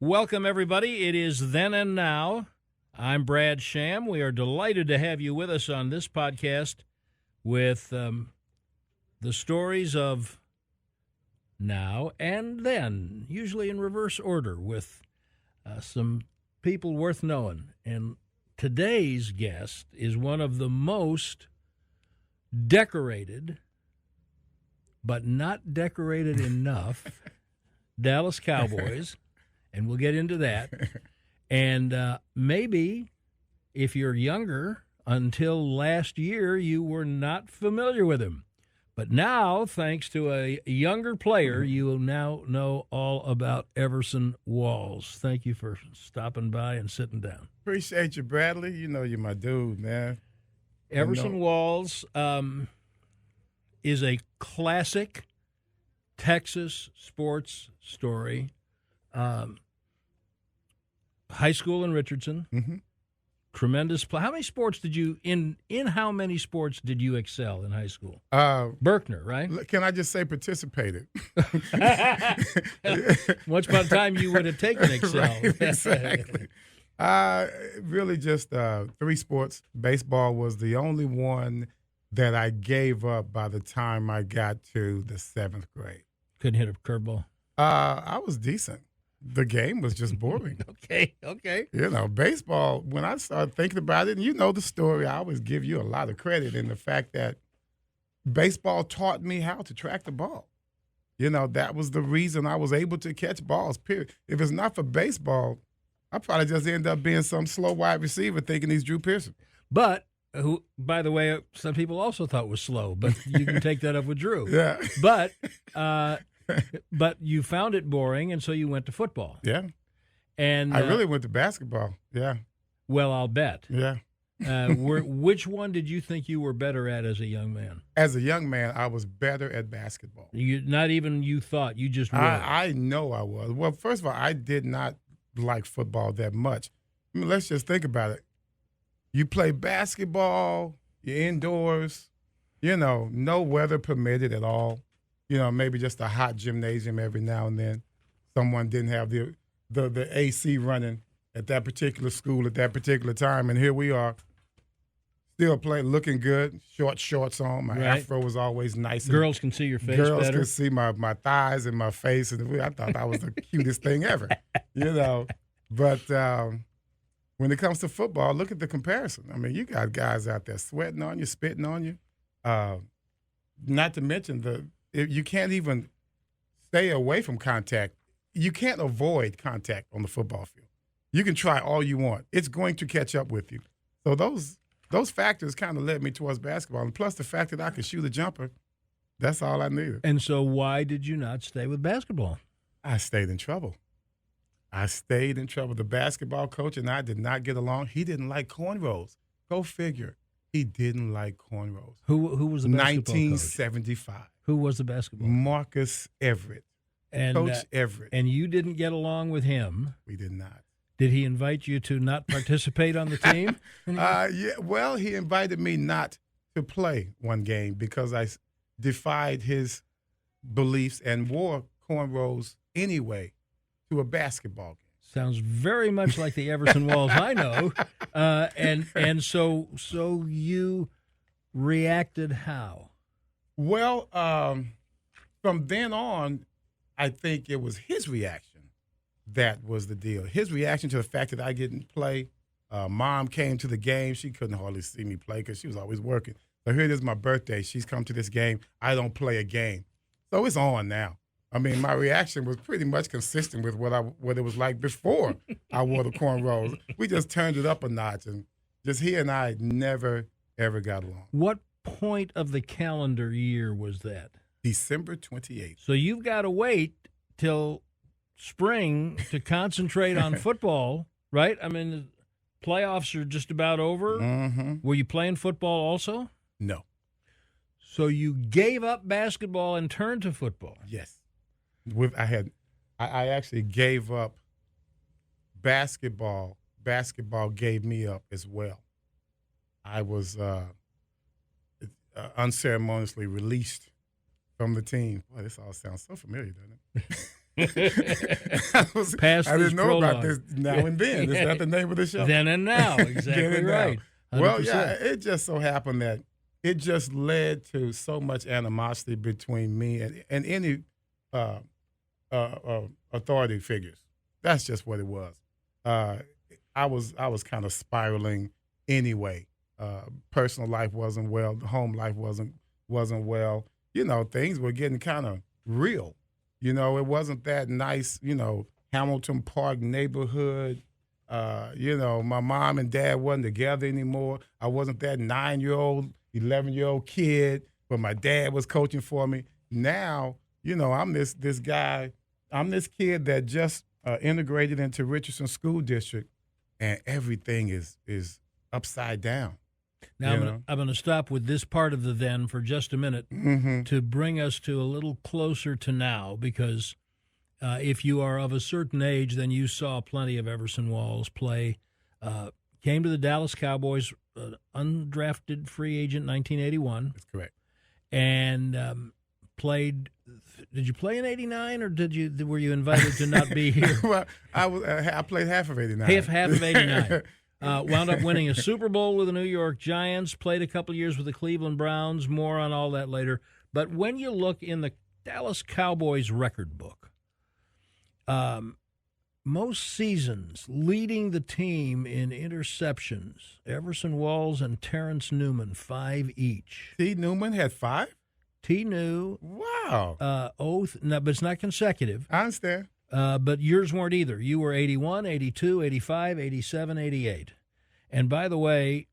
Welcome, everybody. It is Then and Now. I'm Brad Sham. We are delighted to have you with us on this podcast with the stories of now and then, usually in reverse order, with some people worth knowing. And today's guest is one of the most decorated, but not decorated enough, Dallas Cowboys, and we'll get into that. And maybe if you're younger, until last year, you were not familiar with him. But now, thanks to a younger player, you will now know all about Everson Walls. Thank you for stopping by and sitting down. Appreciate you, Bradley. You know you're my dude, man. Everson Walls is a classic Texas sports story. High school in Richardson. Mm-hmm. Tremendous play. How many sports did you in how many sports did you excel in high school? Berkner, right? Can I just say participated? Once upon a time you would have taken excel. Right, exactly. Really just 3 sports. Baseball was the only one that I gave up by the time I got to the 7th grade. Couldn't hit a curveball? I was decent. The game was just boring. Okay. You know, baseball, when I started thinking about it, and you know the story, I always give you a lot of credit in the fact that baseball taught me how to track the ball. You know, that was the reason I was able to catch balls, period. If it's not for baseball, I probably just end up being some slow wide receiver thinking he's Drew Pearson. But, who, by the way, some people also thought was slow, but you can take that up with Drew. Yeah. But you found it boring, and so you went to football. Yeah. And I really went to basketball. Yeah. Well, I'll bet. Yeah. Which one did you think you were better at as a young man? As a young man, I was better at basketball. Not even you thought, you just were. I know I was. Well, first of all, I did not like football that much. I mean, let's just think about it. You play basketball, you're indoors, you know, no weather permitted at all. You know, maybe just a hot gymnasium every now and then. Someone didn't have the AC running at that particular school at that particular time, and here we are, still playing, looking good, short shorts on. My afro was always nice. Girls can see your face Girls better. can see my thighs and my face, and I thought that was the cutest thing ever, you know. But when it comes to football, look at the comparison. I mean, you got guys out there sweating on you, spitting on you. Not to mention you can't even stay away from contact. You can't avoid contact on the football field. You can try all you want. It's going to catch up with you. So those factors kind of led me towards basketball. And plus the fact that I could shoot a jumper, that's all I needed. And so why did you not stay with basketball? I stayed in trouble. The basketball coach and I did not get along. He didn't like cornrows. Go figure. He didn't like cornrows. Who was the basketball 1975. coach? Who was the basketball coach? Marcus Everett. And, Coach Everett. And you didn't get along with him. We did not. Did he invite you to not participate on the team? Yeah. Well, he invited me not to play one game because I defied his beliefs and wore cornrows anyway to a basketball game. Sounds very much like the Everson Walls I know. And so you reacted how? Well, from then on, I think it was his reaction that was the deal. His reaction to the fact that I didn't play. Mom came to the game. She couldn't hardly see me play because she was always working. So here it is, my birthday. She's come to this game. I don't play a game. So it's on now. I mean, my reaction was pretty much consistent with what it was like before I wore the cornrows. We just turned it up a notch, and just he and I never, ever got along. What point of the calendar year was that? December 28th. So you've got to wait till spring to concentrate on football, right? I mean, the playoffs are just about over. Mm-hmm. Were you playing football also? No. So you gave up basketball and turned to football? Yes. I actually gave up basketball. Basketball gave me up as well. I was unceremoniously released from the team. Boy, this all sounds so familiar, doesn't it? I didn't know about this now and then. Is that the name of the show? Then and Now, exactly and right. Now. Well, yeah, it just so happened that it just led to so much animosity between me and any authority figures. That's just what it was. I was kind of spiraling anyway. Personal life wasn't well. Home life wasn't well. Things were getting kind of real. It wasn't that nice, Hamilton Park neighborhood. My mom and dad wasn't together anymore. I wasn't that 9-year-old, 11-year-old kid, but my dad was coaching for me. Now, I'm this guy. I'm this kid that just integrated into Richardson School District, and everything is upside down. Now, I'm going to stop with this part of the then for just a minute to bring us to a little closer to now, because if you are of a certain age, then you saw plenty of Everson Walls play. Came to the Dallas Cowboys, undrafted free agent, 1981. That's correct. And played. Did you play in '89, or were you invited to not be here? Well, I played half of '89. Half of '89. Wound up winning a Super Bowl with the New York Giants, played a couple years with the Cleveland Browns, more on all that later. But when you look in the Dallas Cowboys record book, most seasons leading the team in interceptions, Everson Walls and Terrence Newman, 5 each. T. Newman had 5? T. New. Wow. No, but it's not consecutive. I understand. But yours weren't either. You were 81, 82, 85, 87, 88. And by the way,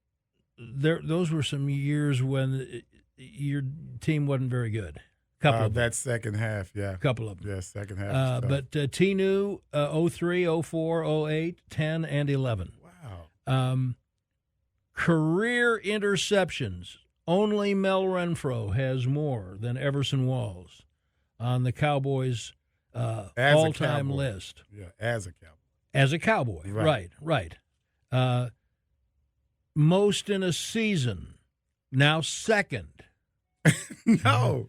those were some years when your team wasn't very good. Couple of them. That second half, yeah. Couple of them. Yeah, second half. But T-New, 03, 04, 08, 10, and 11. Wow. Career interceptions. Only Mel Renfro has more than Everson Walls on the Cowboys' all-time list. Yeah, as a Cowboy. As a Cowboy, right. Most in a season. Now second. No,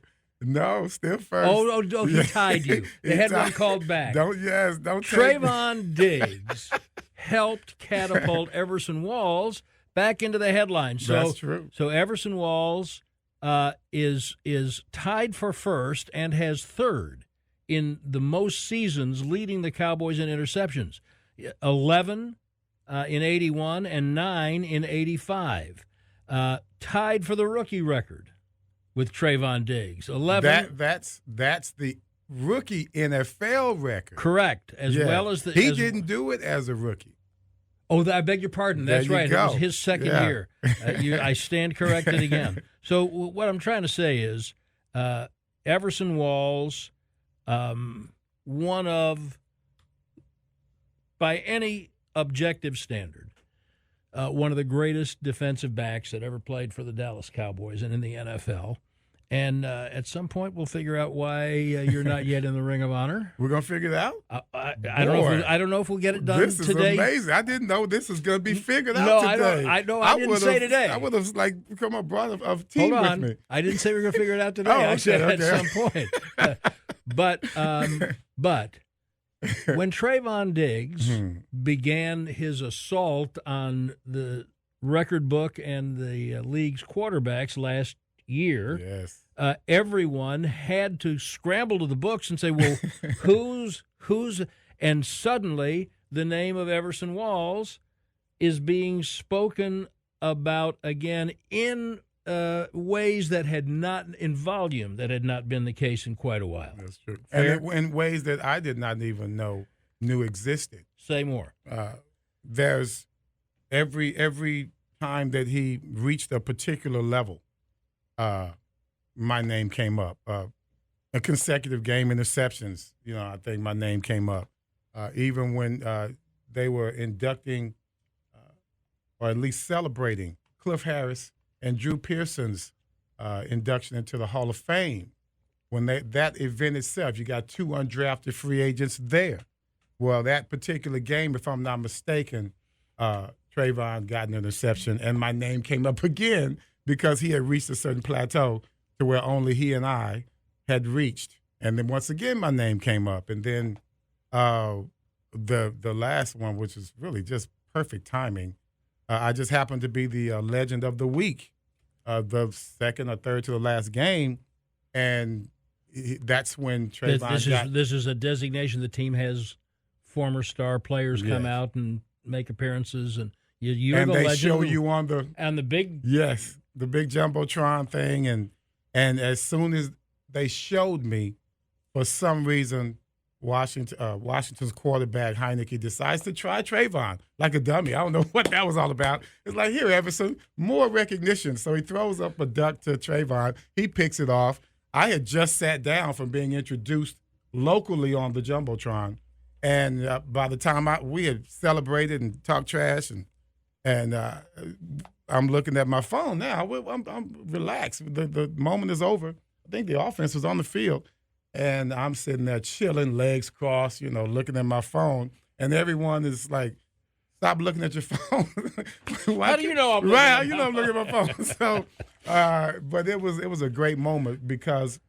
still first. Oh, he tied you. They had one called back. Don't Trayvon Diggs helped catapult Everson Walls back into the headlines. That's true. So Everson Walls is tied for first and has third in the most seasons leading the Cowboys in interceptions. 11 in 81 and 9 in 85. Tied for the rookie record with Trayvon Diggs. 11. That's the rookie NFL record. Correct. Well as the he didn't do it as a rookie. Oh, I beg your pardon. That's right. Go. It was his second year. I stand corrected again. So what I'm trying to say is Everson Walls, one of, by any objective standard, one of the greatest defensive backs that ever played for the Dallas Cowboys and in the NFL. And at some point, we'll figure out why you're not yet in the Ring of Honor. We're gonna figure it out. I don't know if we'll get it done this today. This is amazing. I didn't know this was gonna be figured out today. I didn't say today. I would have come up brought a team with me. I didn't say we were gonna figure it out today. I said at some point. But when Trayvon Diggs began his assault on the record book and the league's quarterbacks last year, yes. Everyone had to scramble to the books and say, well, who's, and suddenly the name of Everson Walls is being spoken about again in ways that had not, in volume, that had not been the case in quite a while. That's true. And in ways that I did not even knew existed. Say more. There's every time that he reached a particular level, my name came up. A consecutive game interceptions, I think my name came up. Even when they were inducting or at least celebrating Cliff Harris and Drew Pearson's induction into the Hall of Fame, when that event itself, you got 2 undrafted free agents there. Well, that particular game, if I'm not mistaken, Trayvon got an interception, and my name came up again because he had reached a certain plateau to where only he and I had reached. And then once again, my name came up. And then the last one, which is really just perfect timing, I just happened to be the legend of the week, the second or third to the last game. And that's when Trayvon This is a designation the team has former star players come out and make appearances, and you're and the they legend. show you on the big the big jumbotron thing, and as soon as they showed me, for some reason, Washington's quarterback Heineke decides to try Trayvon like a dummy. I don't know what that was all about. It's like, here, Everson, more recognition. So he throws up a duck to Trayvon. He picks it off. I had just sat down from being introduced locally on the jumbotron, and by the time we had celebrated and talked trash, and I'm looking at my phone now. I'm relaxed. The moment is over. I think the offense was on the field, and I'm sitting there chilling, legs crossed, looking at my phone, and everyone is like, "Stop looking at your phone." How do you know I'm looking right? at You know I'm looking at my phone. So, but it was a great moment because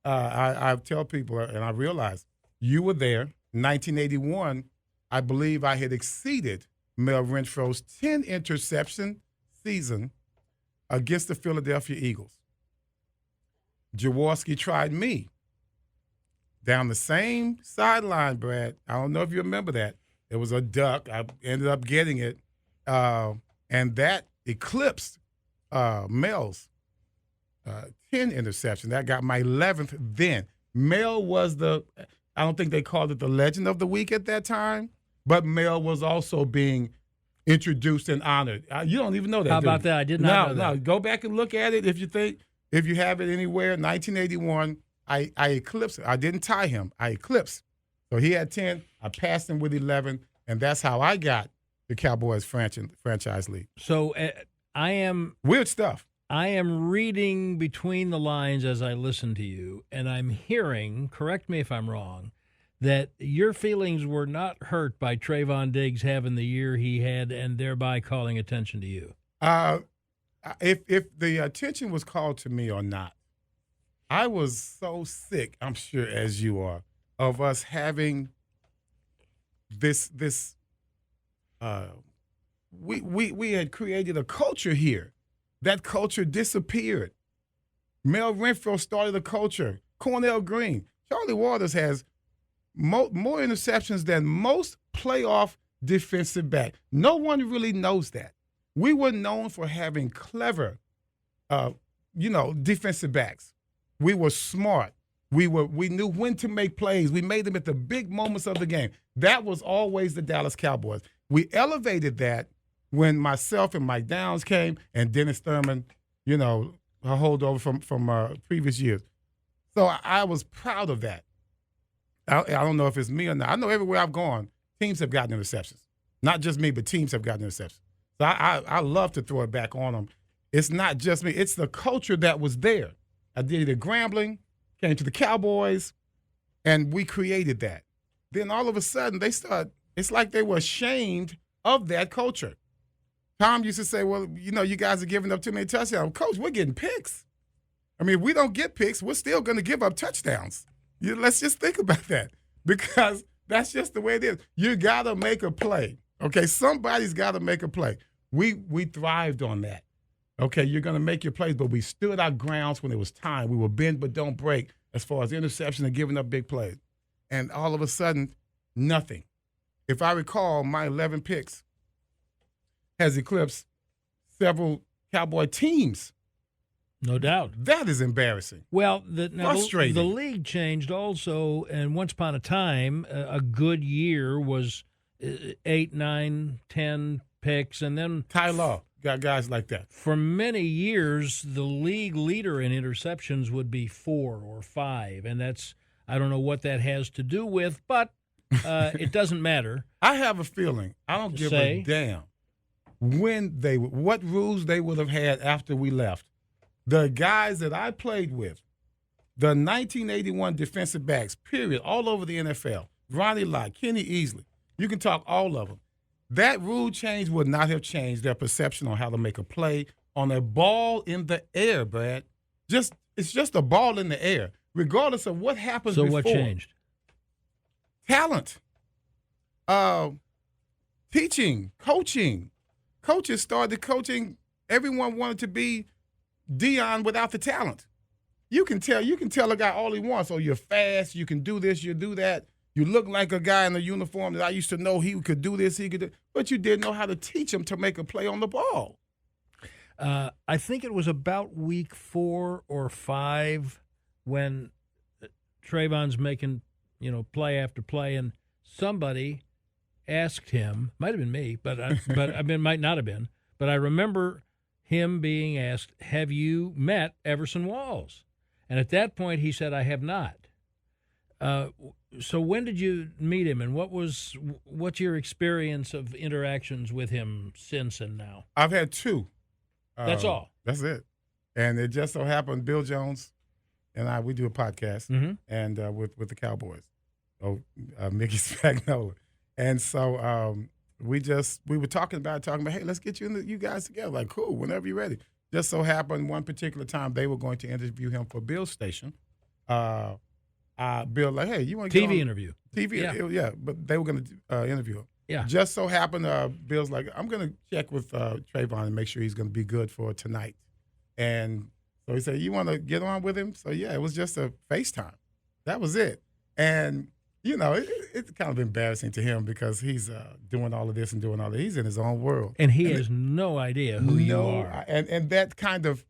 I tell people, and I realize you were there, 1981. I believe I had exceeded Mel Renfro's 10 interception season against the Philadelphia Eagles. Jaworski tried me down the same sideline, Brad. I don't know if you remember that. It was a duck. I ended up getting it, and that eclipsed Mel's 10 interception. That got my 11th then. Mel was I don't think they called it the legend of the week at that time, but Mel was also being introduced and honored. You don't even know that. How about that? I did not know that. No, go back and look at it if you have it anywhere. 1981, I eclipsed it. I didn't tie him. I eclipsed. So he had 10. I passed him with 11, and that's how I got the Cowboys franchise league. So I am weird stuff. I am reading between the lines as I listen to you, and I'm hearing, correct me if I'm wrong, that your feelings were not hurt by Trayvon Diggs having the year he had and thereby calling attention to you. If the attention was called to me or not, I was so sick, I'm sure as you are, of us having this we had created a culture here. That culture disappeared. Mel Renfro started a culture. Cornell Green. Charlie Waters has more interceptions than most playoff defensive back. No one really knows that. We were known for having clever, defensive backs. We were smart. We knew when to make plays. We made them at the big moments of the game. That was always the Dallas Cowboys. We elevated that when myself and Mike Downs came and Dennis Thurman, a holdover from previous years. So I was proud of that. I don't know if it's me or not. I know everywhere I've gone, teams have gotten interceptions. Not just me, but teams have gotten interceptions. So I love to throw it back on them. It's not just me. It's the culture that was there. I did it at Grambling, came to the Cowboys, and we created that. Then all of a sudden, it's like they were ashamed of that culture. Tom used to say, well, you guys are giving up too many touchdowns. Coach, we're getting picks. I mean, if we don't get picks, we're still going to give up touchdowns. Let's just think about that because that's just the way it is. You got to make a play. Okay, somebody's got to make a play. We thrived on that. Okay, you're going to make your plays, but we stood our grounds when it was time. We were bend but don't break as far as interception and giving up big plays. And all of a sudden, nothing. If I recall, my 11 picks has eclipsed several Cowboy teams. No doubt. That is embarrassing. Well, frustrating. The league changed also, and once upon a time, a good year was 8, 9, 10 picks, and then Ty Law got guys like that. For many years, the league leader in interceptions would be 4 or 5, and I don't know what that has to do with, but it doesn't matter. I have a feeling. I don't give a damn what rules they would have had after we left. The guys that I played with, the 1981 defensive backs, period, all over the NFL, Ronnie Lott, Kenny Easley, you can talk all of them. That rule change would not have changed their perception on how to make a play on a ball in the air, Brad. It's just a ball in the air. regardless of what happens So before. what changed? Talent, teaching, coaching. Coaches started coaching. Everyone wanted to be Dion without the talent. You can tell a guy all he wants. Oh, you're fast. You can do this. You do that. You look like a guy in a uniform that I used to know he could do this. He could do, but you didn't know how to teach him to make a play on the ball. I think it was about week 4 or 5 when Trayvon's making, play after play, and somebody asked him, might have been me, but might not have been, but I remember him being asked, "Have you met Everson Walls?" And at that point, he said, "I have not." So when did you meet him, and what's your experience of interactions with him since and now? I've had 2. That's all. That's it. And it just so happened Bill Jones and we do a podcast and with the Cowboys. Mickey Spagnola. And so we were talking about, hey, let's get you guys together. Like, cool, whenever you're ready. Just so happened one particular time they were going to interview him for Bill's station. Bill, like, hey, you want to TV interview. TV, yeah, but they were going to interview him. Yeah. Just so happened, Bill's like, I'm going to check with Trayvon and make sure he's going to be good for tonight. And so he said, you want to get on with him? So, yeah, it was just a FaceTime. That was it. And, it's kind of embarrassing to him because he's doing all of this and doing all that. He's in his own world. And he has no idea who you are. And that kind of,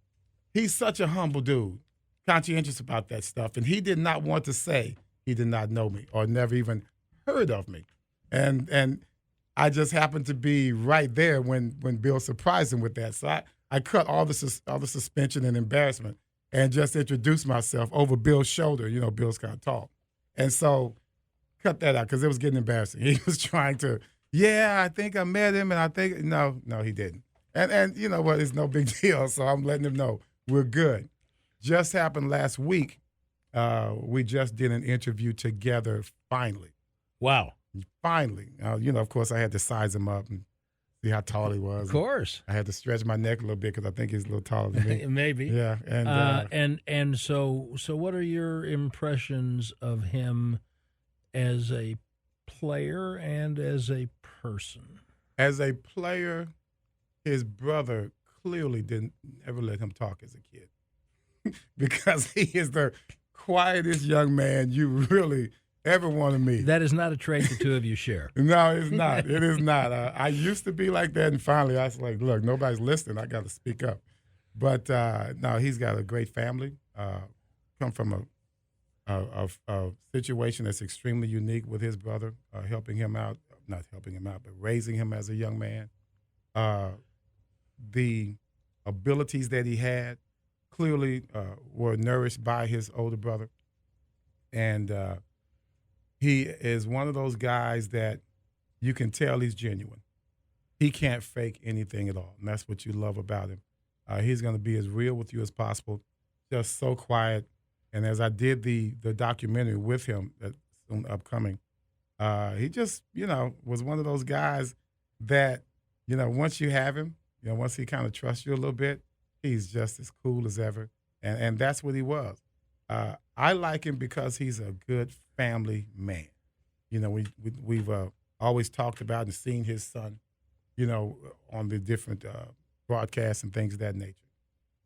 he's such a humble dude, conscientious about that stuff. And he did not want to say he did not know me or never even heard of me. And I just happened to be right there when Bill surprised him with that. So I cut all the suspension and embarrassment and just introduced myself over Bill's shoulder. Bill's kind of tall. And so cut that out because it was getting embarrassing. He was trying to, I think I met him, and I think, no, he didn't. And you know what, it's no big deal, so I'm letting him know we're good. Just happened last week. We just did an interview together finally. Wow. Finally. Of course, I had to size him up and see how tall he was. Of course. I had to stretch my neck a little bit because I think he's a little taller than me. Maybe. Yeah. And so what are your impressions of him as a player and as a person? As a player, his brother clearly didn't ever let him talk as a kid because he is the quietest young man you really ever want to meet. That is not a trait the two of you share. No, it's not. It is not. I used to be like that, and finally I was like, look, nobody's listening. I got to speak up. But no, he's got a great family. Come from a situation that's extremely unique with his brother, helping him out, not helping him out, but raising him as a young man. The abilities that he had clearly were nourished by his older brother. And he is one of those guys that you can tell he's genuine. He can't fake anything at all, and that's what you love about him. He's going to be as real with you as possible, just so quiet. And as I did the documentary with him that's soon upcoming, he just, was one of those guys that, once you have him, once he kind of trusts you a little bit, he's just as cool as ever. And that's what he was. I like him because he's a good family man. We've always talked about and seen his son, on the different broadcasts and things of that nature.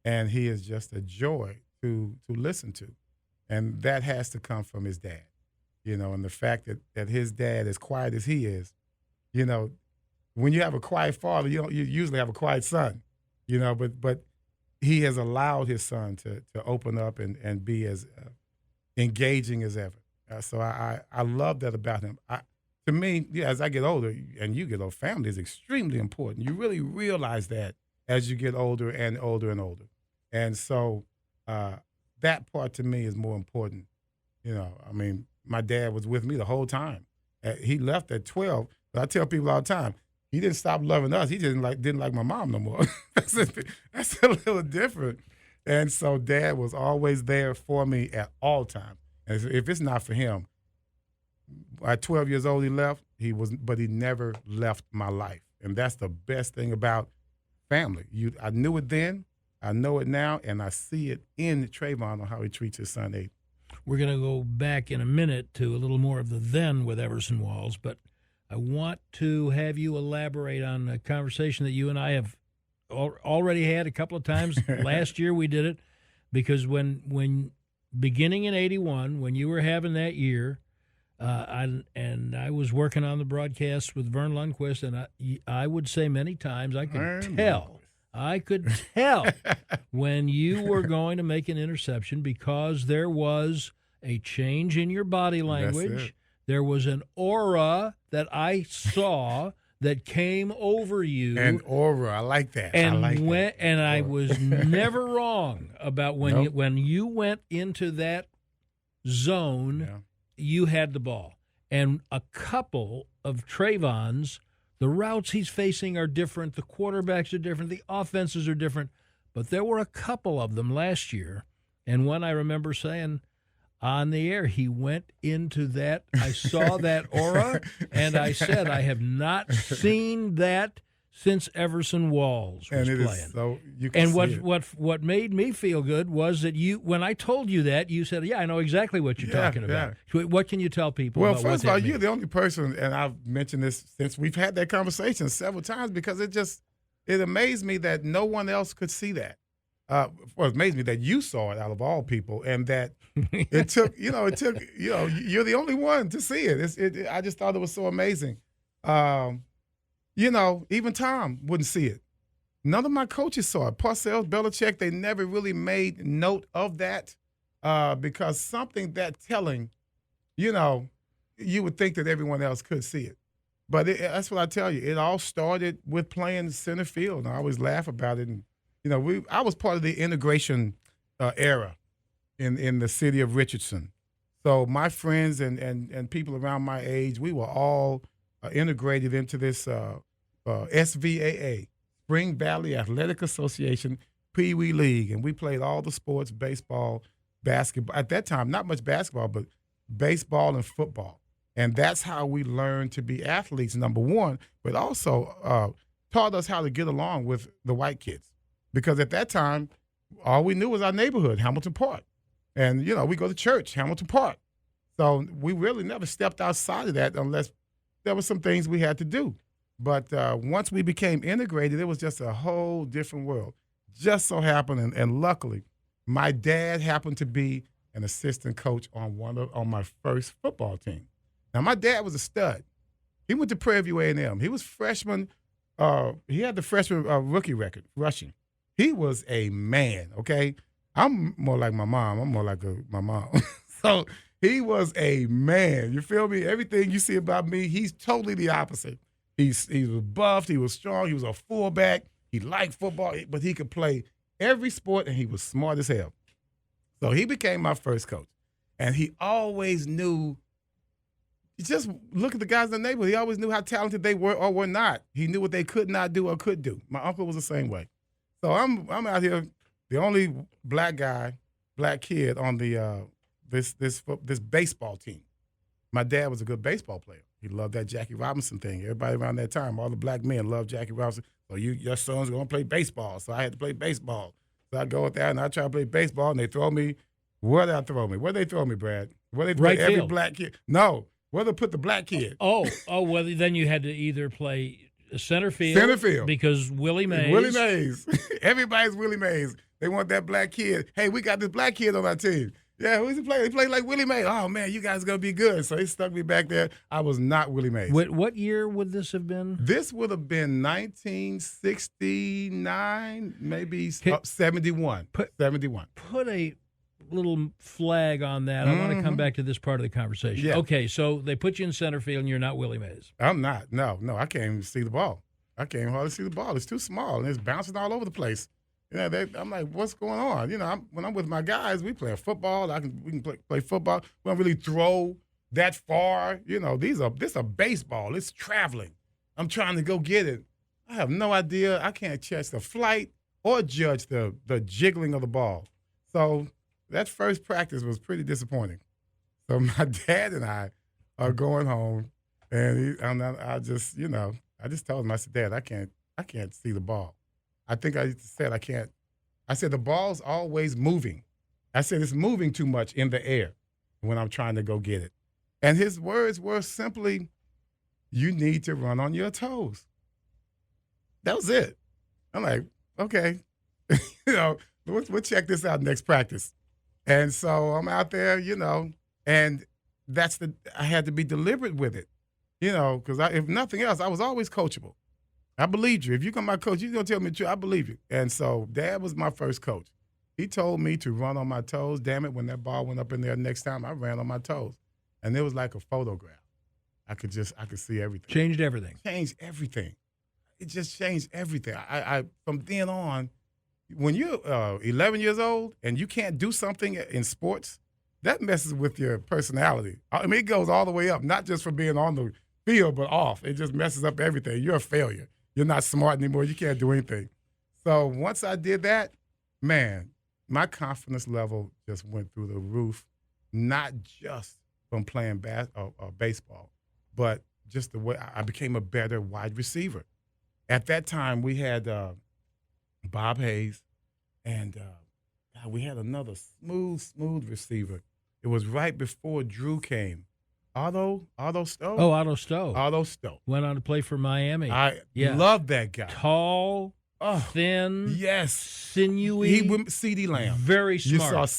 And he is just a joy to listen to. And that has to come from his dad, and the fact that his dad, as quiet as he is, when you have a quiet father, you usually have a quiet son, but he has allowed his son to open up and be as engaging as ever. So I love that about him. To me, as I get older, and you get older, family is extremely important. You really realize that as you get older and older and older. And so that part to me is more important. My dad was with me the whole time. He left at 12, but I tell people all the time, he didn't stop loving us. He didn't like my mom no more. That's a little different. And so Dad was always there for me at all times. And if it's not for him, at 12 years old he left. But he never left my life. And that's the best thing about family. I knew it then, I know it now, and I see it in Trayvon on how he treats his son Aiden. We're going to go back in a minute to a little more of the then with Everson Walls, but I want to have you elaborate on a conversation that you and I have already had a couple of times. Last year we did it because when beginning in 81, when you were having that year, I was working on the broadcast with Vern Lundquist, and I would say many times I could tell when you were going to make an interception because there was a change in your body language. There was an aura that I saw that came over you. An aura, I like that. And I was never wrong about when you went into that zone. Yeah. You had the ball. And a couple of Trayvon's, the routes he's facing are different, the quarterbacks are different, the offenses are different, but there were a couple of them last year. And one I remember saying on the air, he went into that, I saw that aura, and I said, I have not seen that since Everson Walls was playing. So you can see what made me feel good was that when I told you that, you said, "Yeah, I know exactly what you're talking about." What can you tell people? Well, about first of all, you're the only person, and I've mentioned this since we've had that conversation several times because it amazed me that no one else could see that. Well, it amazed me that you saw it out of all people, and that it took you're the only one to see it. I just thought it was so amazing. Even Tom wouldn't see it. None of my coaches saw it. Parcells, Belichick, they never really made note of that because something that telling, you would think that everyone else could see it. But that's what I tell you. It all started with playing center field. And I always laugh about it. And, I was part of the integration era in the city of Richardson. So my friends and people around my age, we were all integrated into this SVAA, Spring Valley Athletic Association, Pee Wee League, and we played all the sports, baseball, basketball. At that time, not much basketball, but baseball and football. And that's how we learned to be athletes, number one, but also taught us how to get along with the white kids. Because at that time, all we knew was our neighborhood, Hamilton Park. And, we go to church, Hamilton Park. So we really never stepped outside of that unless there were some things we had to do. But once we became integrated, it was just a whole different world. Just so happened, and luckily, my dad happened to be an assistant coach on my first football team. Now, my dad was a stud. He went to Prairie View A&M. He was freshman. He had the freshman rookie record, rushing. He was a man, okay? I'm more like my mom. I'm more like my mom. So he was a man. You feel me? Everything you see about me, he's totally the opposite. He was buffed. He was strong. He was a fullback. He liked football, but he could play every sport, and he was smart as hell. So he became my first coach. And he always knew, just look at the guys in the neighborhood. He always knew how talented they were or were not. He knew what they could not do or could do. My uncle was the same way. So I'm out here, the only black kid on the this baseball team. My dad was a good baseball player. He loved that Jackie Robinson thing. Everybody around that time, all the black men loved Jackie Robinson. So your son's going to play baseball. So I had to play baseball. So I go with that, and I try to play baseball, and they throw me. Where did I throw me? Where did they throw me, Brad? Where they throw right every field. Black kid? No. Where they put the black kid? Well, then you had to either play center field. Center field. Because Willie Mays. Willie Mays. Everybody's Willie Mays. They want that black kid. Hey, we got this black kid on our team. Yeah, who's he playing? He played like Willie Mays. Oh, man, you guys are going to be good. So he stuck me back there. I was not Willie Mays. What year would this have been? This would have been 1969, maybe 71. 71. Put a little flag on that. I want to come back to this part of the conversation. Yeah. Okay, so they put you in center field, and you're not Willie Mays. I'm not. No, I can't even see the ball. I can't hardly see the ball. It's too small, and it's bouncing all over the place. I'm like, what's going on? When I'm with my guys, we play football. We can play football. We don't really throw that far. This is a baseball. It's traveling. I'm trying to go get it. I have no idea. I can't catch the flight or judge the jiggling of the ball. So that first practice was pretty disappointing. So my dad and I are going home, and I just told him, I said, Dad, I can't see the ball. I think I said I can't. I said the ball's always moving. I said it's moving too much in the air. when I'm trying to go get it. And his words were simply, you need to run on your toes. That was it. I'm like, okay, we'll check this out next practice. And so I'm out there, and I had to be deliberate with it, because if nothing else, I was always coachable. I believed you. If you come my coach, you're going to tell me the truth. I believe you. And so Dad was my first coach. He told me to run on my toes. Damn it, when that ball went up in there next time, I ran on my toes. And it was like a photograph. I could see everything. Changed everything. Changed everything. It just changed everything. I from then on, when you're 11 years old and you can't do something in sports, that messes with your personality. I mean, it goes all the way up, not just for being on the field, but off. It just messes up everything. You're a failure. You're not smart anymore. You can't do anything. So once I did that, man, my confidence level just went through the roof, not just from playing baseball, but just the way I became a better wide receiver. At that time, we had Bob Hayes, and we had another smooth receiver. It was right before Drew came. Otto Stowe? Oh, Otto Stowe. Otto Stowe. Went on to play for Miami. I love that guy. Tall, thin, yes, sinewy. He was C.D. Lamb. Very smart.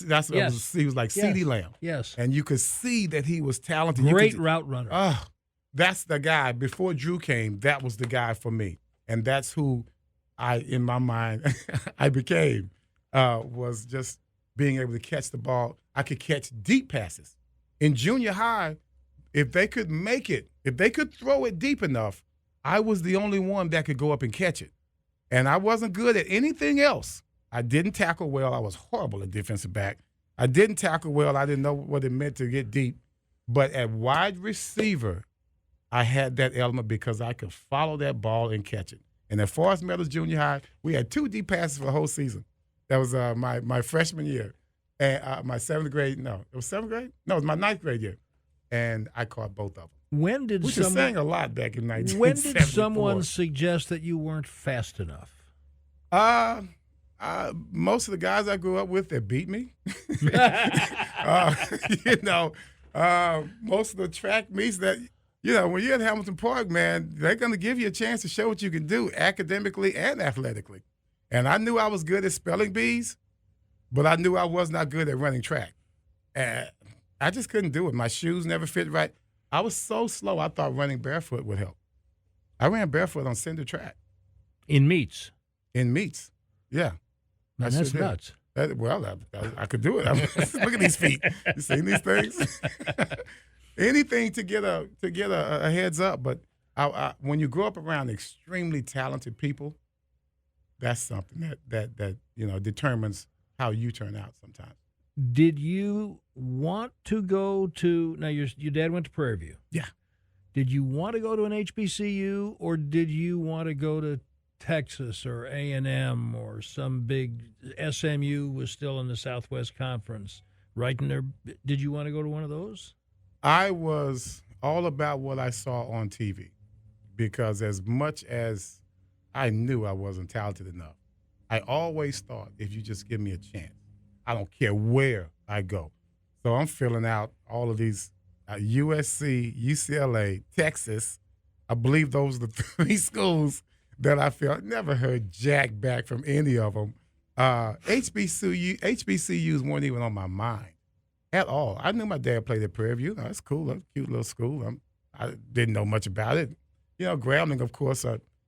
He was like C.D. Lamb. Yes. And you could see that he was talented. Great route runner. That's the guy. Before Drew came, that was the guy for me. And that's who in my mind, I became, was just being able to catch the ball. I could catch deep passes. In junior high, if they could make it, if they could throw it deep enough, I was the only one that could go up and catch it. And I wasn't good at anything else. I didn't tackle well. I was horrible at defensive back. I didn't tackle well. I didn't know what it meant to get deep. But at wide receiver, I had that element because I could follow that ball and catch it. And at Forest Meadows Junior High, we had 2 deep passes for the whole season. That was my freshman year. And my 7th grade, no, it was 7th grade? No, it was my 9th grade year. And I caught both of them. Which is saying a lot back in 1974. When did someone suggest that you weren't fast enough? Most of the guys I grew up with that beat me. Most of the track meets that, when you're at Hamilton Park, man, they're going to give you a chance to show what you can do academically and athletically. And I knew I was good at spelling bees, but I knew I was not good at running track. And I just couldn't do it. My shoes never fit right. I was so slow, I thought running barefoot would help. I ran barefoot on cinder track. In meets? In meets, yeah. Man, that's nuts. I could do it. Look at these feet. You seen these things? Anything to get a heads up. But when you grow up around extremely talented people, that's something that determines how you turn out sometimes. Did you want to go to – now your dad went to Prairie View. Yeah. Did you want to go to an HBCU, or did you want to go to Texas or A&M or some big – SMU was still in the Southwest Conference, right in there. Did you want to go to one of those? I was all about what I saw on TV, because as much as I knew I wasn't talented enough, I always thought, if you just give me a chance, I don't care where I go. So I'm filling out all of these USC, UCLA, Texas. I believe those are the 3 schools that I felt. Never heard jack back from any of them. HBCUs weren't even on my mind at all. I knew my dad played at Prairie View. That's cool. That's a cute little school. I didn't know much about it. Grambling, of course,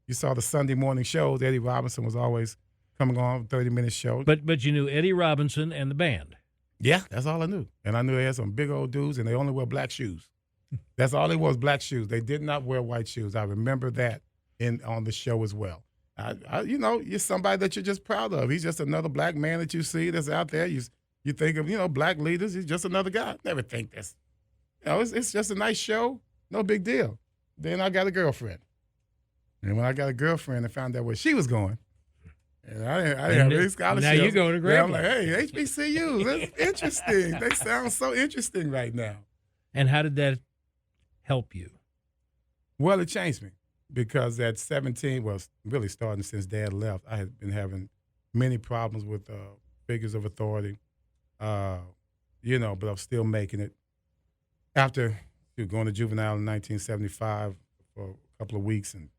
you saw the Sunday morning shows. Eddie Robinson was always coming on, 30-minute show. But you knew Eddie Robinson and the band. Yeah, that's all I knew. And I knew they had some big old dudes, and they only wear black shoes. That's all it was, black shoes. They did not wear white shoes. I remember that on the show as well. You're somebody that you're just proud of. He's just another black man that you see that's out there. You think of, black leaders. He's just another guy. Never think this. It's just a nice show. No big deal. Then I got a girlfriend. And when I got a girlfriend and found out where she was going, and I didn't have any scholarships. Now you're going to Grambling. I'm like, hey, HBCUs, that's interesting. They sound so interesting right now. And how did that help you? Well, it changed me, because at 17, really starting since Dad left, I had been having many problems with figures of authority, but I was still making it. after going to juvenile in 1975 for a couple of weeks and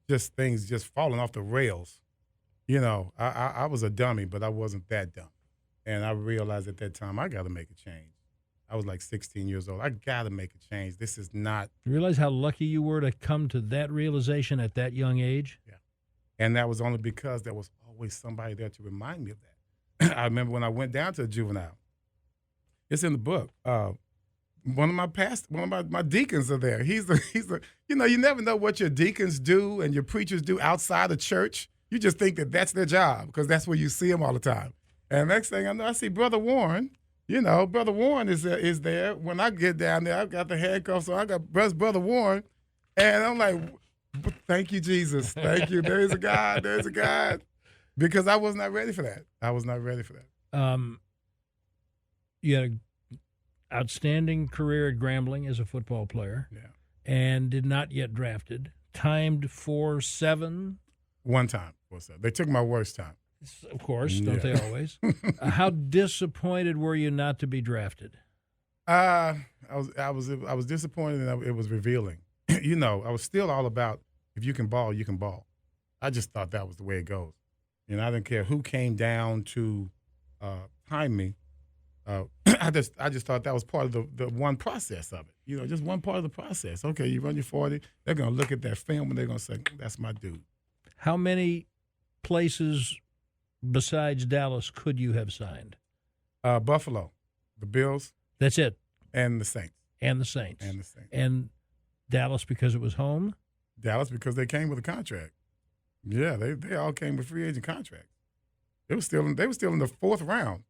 just things just falling off the rails, I was a dummy, but I wasn't that dumb. And I realized at that time I got to make a change. I was like 16 years old. I got to make a change. This is not. You realize how lucky you were to come to that realization at that young age? Yeah. And that was only because there was always somebody there to remind me of that. I remember when I went down to the juvenile. It's in the book. One of my deacons are there. He's you never know what your deacons do and your preachers do outside of church. You just think that that's their job because that's where you see them all the time. And next thing I know, I see Brother Warren. Brother Warren is there. When I get down there, I've got the handcuffs on. I got Brother Warren. And I'm like, thank you, Jesus. Thank you. There is a God. There is a God. Because I was not ready for that. You had an outstanding career at Grambling as a football player. Yeah. And did not yet drafted. Timed 4.7. One time. 4.7. They took my worst time. Of course, don't they always? How disappointed were you not to be drafted? I was disappointed, and it was revealing. I was still all about if you can ball, you can ball. I just thought that was the way it goes. I didn't care who came down to time me. I just thought that was part of the one process of it. Just one part of the process. Okay, you run your 40. They're gonna look at that film and they're gonna say, "That's my dude." How many places besides Dallas could you have signed? Buffalo, the Bills. That's it. And the Saints. And Dallas because it was home? Dallas because they came with a contract. Yeah, they all came with free agent contracts. They were still in the fourth round.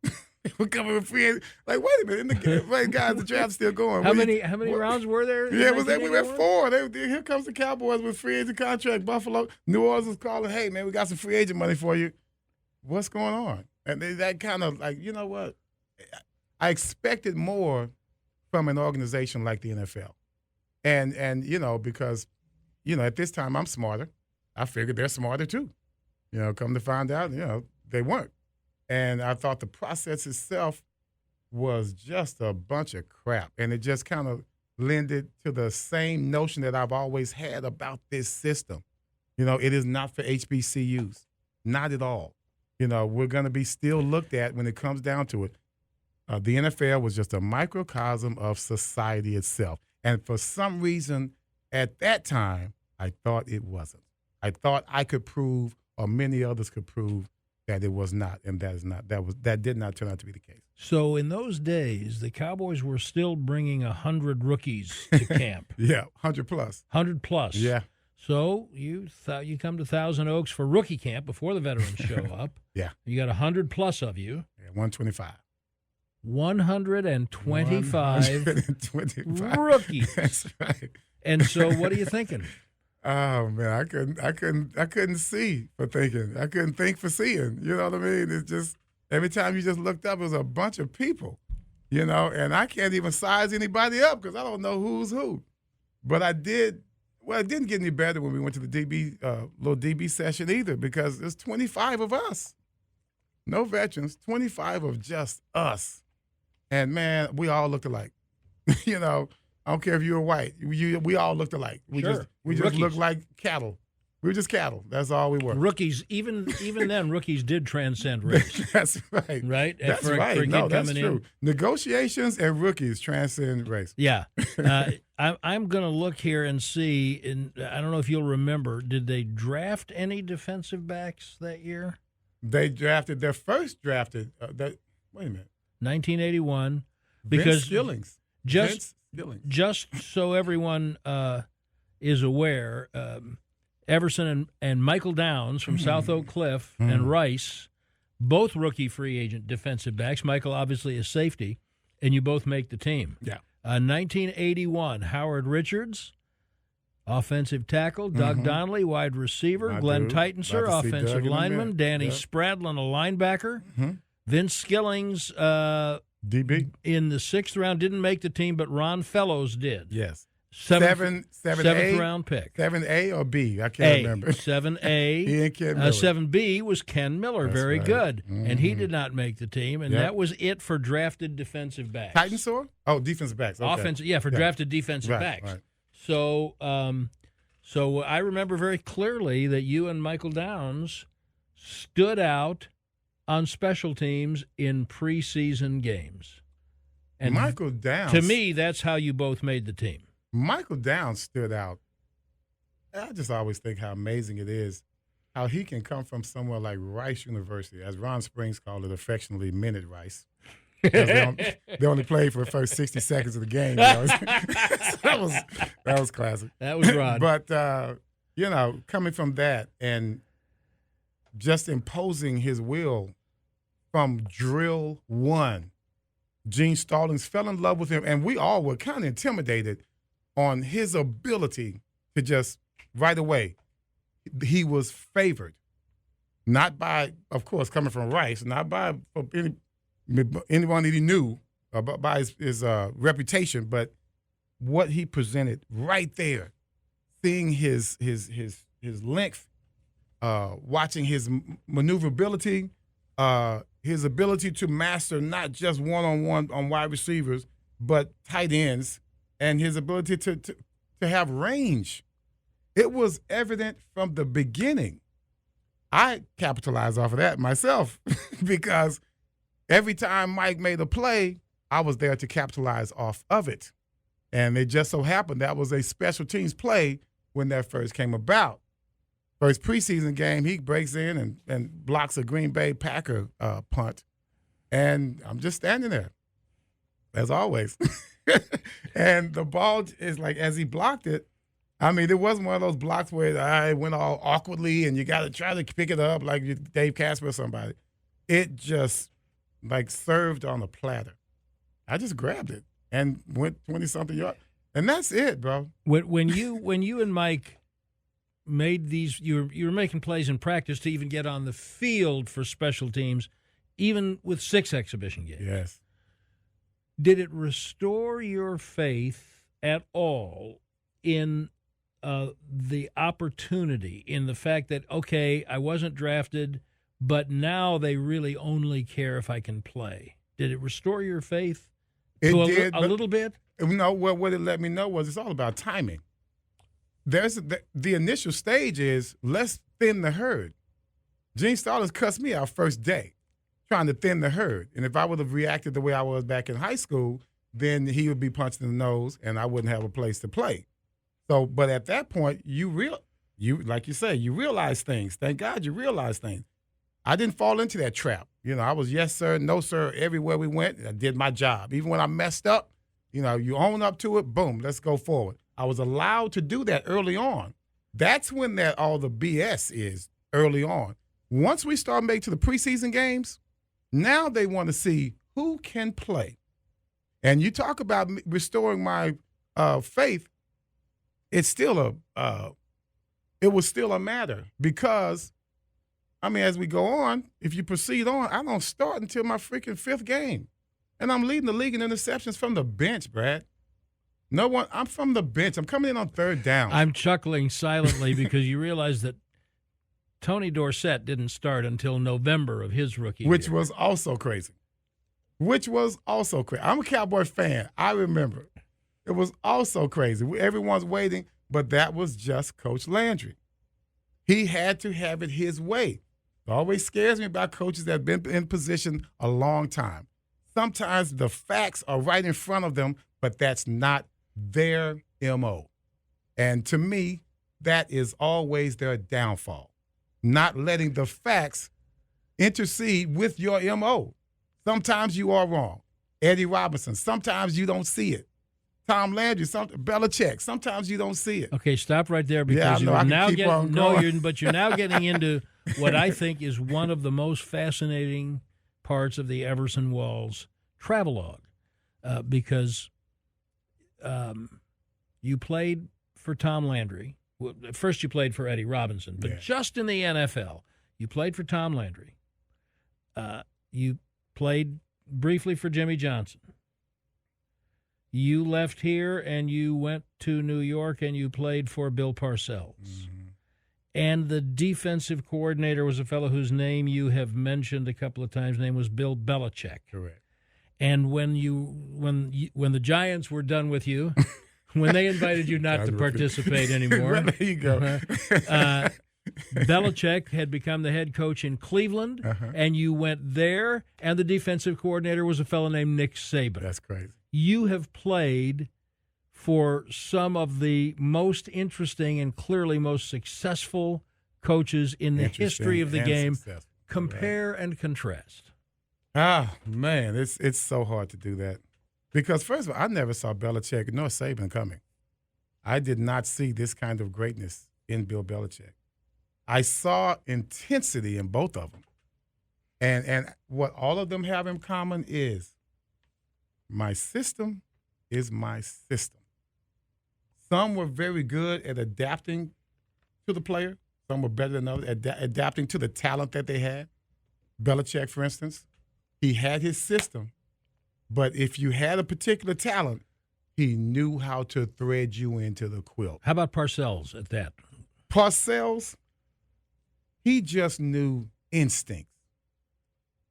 They were coming with free agent. Like, wait a minute, guys, the draft's still going. How many rounds were there? Yeah, we were 4. Here comes the Cowboys with free agent contract. Buffalo, New Orleans was calling, "Hey man, we got some free agent money for you." What's going on? And that kind of like, you know what? I expected more from an organization like the NFL. And because, at this time I'm smarter. I figured they're smarter too. Come to find out, they weren't. And I thought the process itself was just a bunch of crap. And it just kind of lended to the same notion that I've always had about this system. It is not for HBCUs. Not at all. We're going to be still looked at when it comes down to it. The NFL was just a microcosm of society itself. And for some reason, at that time, I thought it wasn't. I thought I could prove, or many others could prove, that it was not, and that did not turn out to be the case. So in those days, the Cowboys were still bringing 100 rookies to camp. Yeah, 100 plus. 100 plus. Yeah. So you come to Thousand Oaks for rookie camp before the veterans show up. Yeah. You got 100 plus of you. Yeah, 125. 125 rookies. That's right. And so what are you thinking? Oh man, I couldn't see for thinking. I couldn't think for seeing. You know what I mean? It's just every time you just looked up, it was a bunch of people. And I can't even size anybody up because I don't know who's who. But I did. Well, it didn't get any better when we went to the little DB session either because there's 25 of us. No veterans, 25 of just us. And, man, we all looked alike. I don't care if you were white. We all looked alike. We just looked like cattle. We were just cattle. That's all we were. Rookies, even then, rookies did transcend race. That's right. Right? That's right. No, that's true. Negotiations and rookies transcend race. Yeah. I'm going to look here and see, and I don't know if you'll remember, did they draft any defensive backs that year? They drafted their first drafted. Wait a minute. 1981. Because Vince Stillings. Just so everyone is aware, Everson and Michael Downs from South Oak Cliff and Rice, both rookie free agent defensive backs. Michael obviously is safety, and you both make the team. Yeah. 1981, Howard Richards, offensive tackle. Doug Donnelly, wide receiver. Glenn Titensor, offensive lineman. Danny Spradlin, a linebacker. Vince Skillings, DB. in the 6th round, didn't make the team, but Ron Fellows did. Yes. Seventh round pick. 7A or B? I can't remember. 7A. He and Ken Miller. 7B was Ken Miller. That's very right. good. And he did not make the team, and that was it for drafted defensive backs. Titans or? Oh, defensive backs. Okay. Drafted defensive backs. Right. So, so I remember very clearly that you and Michael Downs stood out on special teams in preseason games. And Michael Downs. To me, that's how you both made the team. Michael Downs stood out. I just always think how amazing it is how he can come from somewhere like Rice University, as Ron Springs called it affectionately, Minute Rice. They only played for the first 60 seconds of the game. You know? that was classic. That was Ron. But, coming from that and just imposing his will from drill one, Gene Stallings fell in love with him, and we all were kind of intimidated on his ability to just right away. He was favored, not by, of course, coming from Rice, not by anyone that he knew, by his reputation, but what he presented right there, seeing his length, watching his maneuverability, his ability to master not just one-on-one on wide receivers, but tight ends, and his ability to have range. It was evident from the beginning. I capitalized off of that myself because every time Mike made a play, I was there to capitalize off of it. And it just so happened that was a special teams play when that first came about. First preseason game, he breaks in and blocks a Green Bay Packer punt. And I'm just standing there, as always. And the ball is like, as he blocked it, I mean, it wasn't one of those blocks where it went all awkwardly and you got to try to pick it up like Dave Casper or somebody. It just, like, served on a platter. I just grabbed it and went 20-something yards. And that's it, bro. When you and Mike made these, you were making plays in practice to even get on the field for special teams, even with 6 exhibition games. Yes. Did it restore your faith at all in the opportunity, in the fact that, okay, I wasn't drafted, but now they really only care if I can play? Did it restore your faith a little bit? No, well, what it let me know was it's all about timing. There's the initial stage is let's thin the herd. Gene Stallings cussed me out first day trying to thin the herd. And if I would have reacted the way I was back in high school, then he would be punched in the nose and I wouldn't have a place to play. So, but at that point, like you say, you realize things. Thank God you realize things. I didn't fall into that trap. I was yes, sir, no, sir, everywhere we went. I did my job. Even when I messed up, you own up to it, boom, let's go forward. I was allowed to do that early on. That's when all the BS is early on. Once we start making to the preseason games, now they want to see who can play. And you talk about restoring my faith. It's still it was still a matter because, I mean, as we go on, if you proceed on, I don't start until my freaking 5th game. And I'm leading the league in interceptions from the bench, Brad. I'm from the bench. I'm coming in on 3rd down. I'm chuckling silently because you realize that Tony Dorsett didn't start until November of his rookie year. Which was also crazy. I'm a Cowboy fan. I remember. It was also crazy. Everyone's waiting, but that was just Coach Landry. He had to have it his way. It always scares me about coaches that have been in position a long time. Sometimes the facts are right in front of them, but that's not their MO. And to me, that is always their downfall, not letting the facts intercede with your MO. Sometimes you are wrong. Eddie Robinson, sometimes you don't see it. Tom Landry, Belichick, sometimes you don't see it. Okay, stop right there because you're now getting into what I think is one of the most fascinating parts of the Everson Walls travelogue, because you played for Tom Landry. Well, first you played for Eddie Robinson, but just in the NFL, you played for Tom Landry. You played briefly for Jimmy Johnson. You left here and you went to New York and you played for Bill Parcells. Mm-hmm. And the defensive coordinator was a fellow whose name you have mentioned a couple of times. His name was Bill Belichick. Correct. And when the Giants were done with you, when they invited you not to participate anymore, Well, there you go. Belichick had become the head coach in Cleveland, and you went there, and the defensive coordinator was a fellow named Nick Saban. That's crazy. You have played for some of the most interesting and clearly most successful coaches in the history of the game. Successful. Compare and contrast. Ah, man, it's so hard to do that. Because, first of all, I never saw Belichick nor Saban coming. I did not see this kind of greatness in Bill Belichick. I saw intensity in both of them. And what all of them have in common is my system is my system. Some were very good at adapting to the player. Some were better than others at adapting to the talent that they had. Belichick, for instance, he had his system, but if you had a particular talent, he knew how to thread you into the quilt. How about Parcells at that? Parcells, he just knew instincts.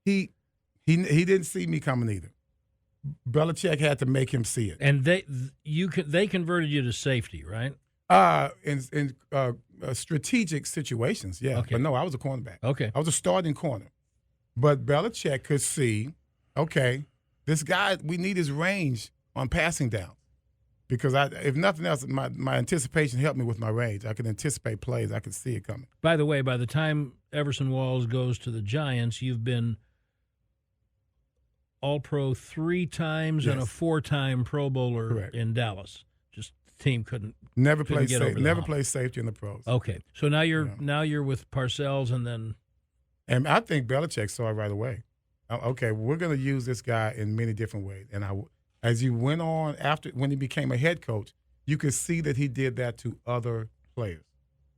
He didn't see me coming either. Belichick had to make him see it. And they converted you to safety, right? In strategic situations, yeah. Okay. But no, I was a cornerback. Okay. I was a starting corner. But Belichick could see, okay, this guy, we need his range on passing down. Because if nothing else, my anticipation helped me with my range. I could anticipate plays. I could see it coming. By the way, by the time Everson Walls goes to the Giants, you've been All-Pro 3 times and a 4-time Pro Bowler. Correct. In Dallas. Just the team couldn't Played get over the never hump. played safety in the pros. Okay, so now you're with Parcells, and then And I think Belichick saw it right away. Okay, we're going to use this guy in many different ways. And as you went on when he became a head coach, you could see that he did that to other players.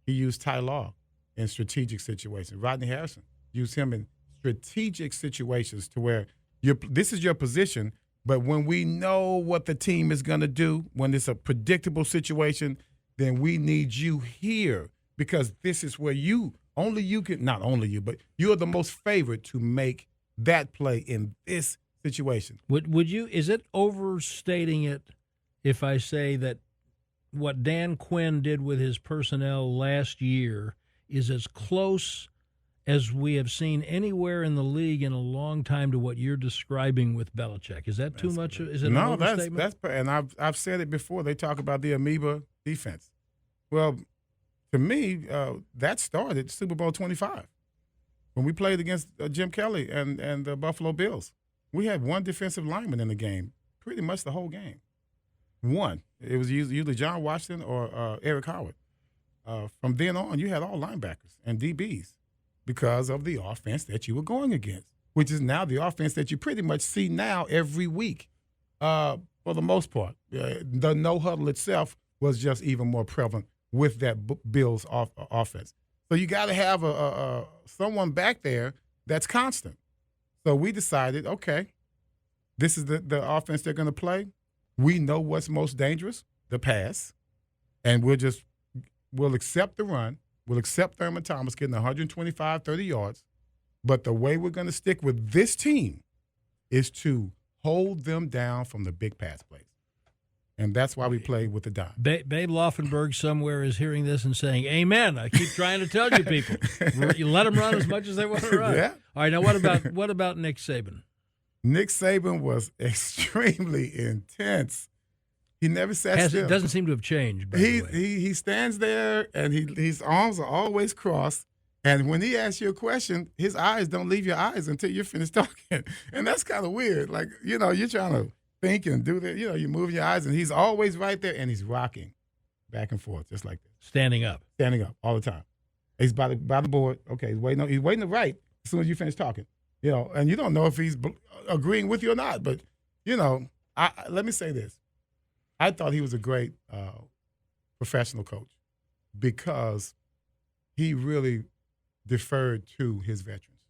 He used Ty Law in strategic situations. Rodney Harrison used him in strategic situations to where this is your position, but when we know what the team is going to do, when it's a predictable situation, then we need you here because this is where not only you, but you're the most favored to make that play in this situation. Would you? Is it overstating it if I say that what Dan Quinn did with his personnel last year is as close as we have seen anywhere in the league in a long time to what you're describing with Belichick? Is that too much? Is it an overstatement? that's and I've said it before. They talk about the amoeba defense. Well, to me, that started Super Bowl 25 when we played against Jim Kelly and the Buffalo Bills. We had one defensive lineman in the game, pretty much the whole game. One. It was usually John Washington or Eric Howard. From then on, you had all linebackers and DBs because of the offense that you were going against, which is now the offense that you pretty much see now every week for the most part. The no huddle itself was just even more prevalent with that Bills offense. So you got to have someone back there that's constant. So we decided, okay, this is the offense they're going to play. We know what's most dangerous, the pass, and we'll accept the run. We'll accept Thurman Thomas getting 125, 30 yards. But the way we're going to stick with this team is to hold them down from the big pass plays. And that's why we play with the dime. Babe Laufenberg somewhere is hearing this and saying, amen. I keep trying to tell you people. You let them run as much as they want to run. Yeah. All right, now what about Nick Saban? Nick Saban was extremely intense. He never sat still. It doesn't seem to have changed, by the way. He stands there, and his arms are always crossed. And when he asks you a question, his eyes don't leave your eyes until you're finished talking. And that's kind of weird. Like, you're trying to think and do that. You move your eyes, and he's always right there, and he's rocking back and forth just like that. Standing up all the time. He's by the board. Okay, he's waiting to write as soon as you finish talking. And you don't know if he's agreeing with you or not. But, let me say this. I thought he was a great professional coach because he really deferred to his veterans.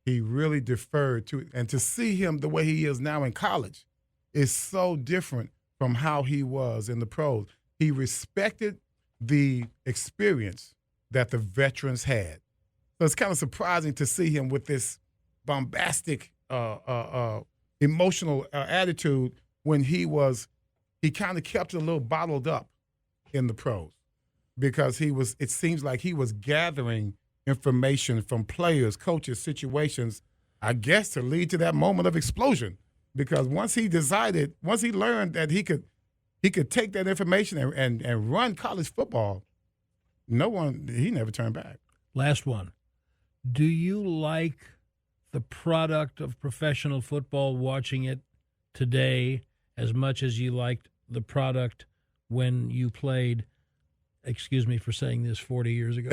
He really deferred to it. And to see him the way he is now in college is so different from how he was in the pros. He respected the experience that the veterans had. So it's kind of surprising to see him with this bombastic, emotional attitude when he kind of kept it a little bottled up in the pros because it seems like he was gathering information from players, coaches, situations, I guess to lead to that moment of explosion. Because once he learned that he could take that information and run college football, he never turned back. Last one. Do you like the product of professional football, watching it today, as much as you liked the product when you played, excuse me for saying this, 40 years ago?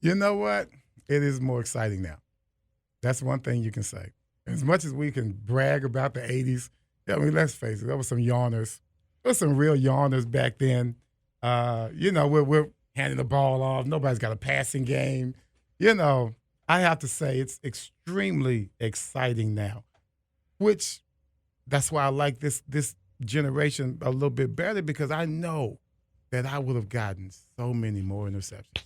You know what? It is more exciting now. That's one thing you can say. As much as we can brag about the 80s, I mean, let's face it, there were some yawners. There were some real yawners back then. We're handing the ball off. Nobody's got a passing game. I have to say it's extremely exciting now, which that's why I like this generation a little bit better, because I know that I would have gotten so many more interceptions.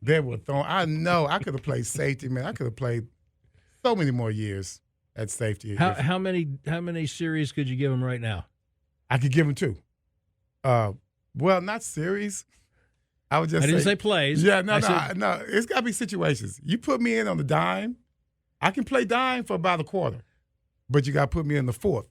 They were thrown. I know I could have played safety, man. I could have played so many more years at safety. How many series could you give him right now? I could give him 2. Well, not series. I didn't say plays. Yeah, no. It's got to be situations. You put me in on the dime, I can play dime for about a quarter, but you got to put me in the fourth.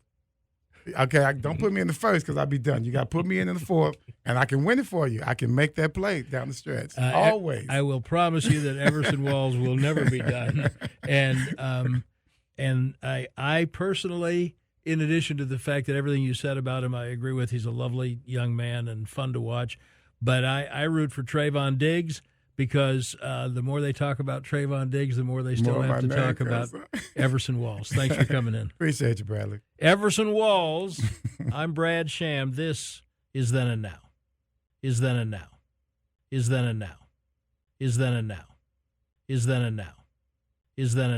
Okay, don't put me in the first because I'll be done. You got to put me in the fourth, and I can win it for you. I can make that play down the stretch. Always. I will promise you that Everson Walls will never be done. And I personally, in addition to the fact that everything you said about him, I agree with. He's a lovely young man and fun to watch. But I root for Trayvon Diggs, because the more they talk about Trayvon Diggs, the more they still have to talk about Everson Walls. Thanks for coming in. Appreciate you, Bradley. Everson Walls. I'm Brad Sham. This is Then and Now. Is Then and Now. Is Then and Now. Is Then and Now. Is Then and Now. Is Then and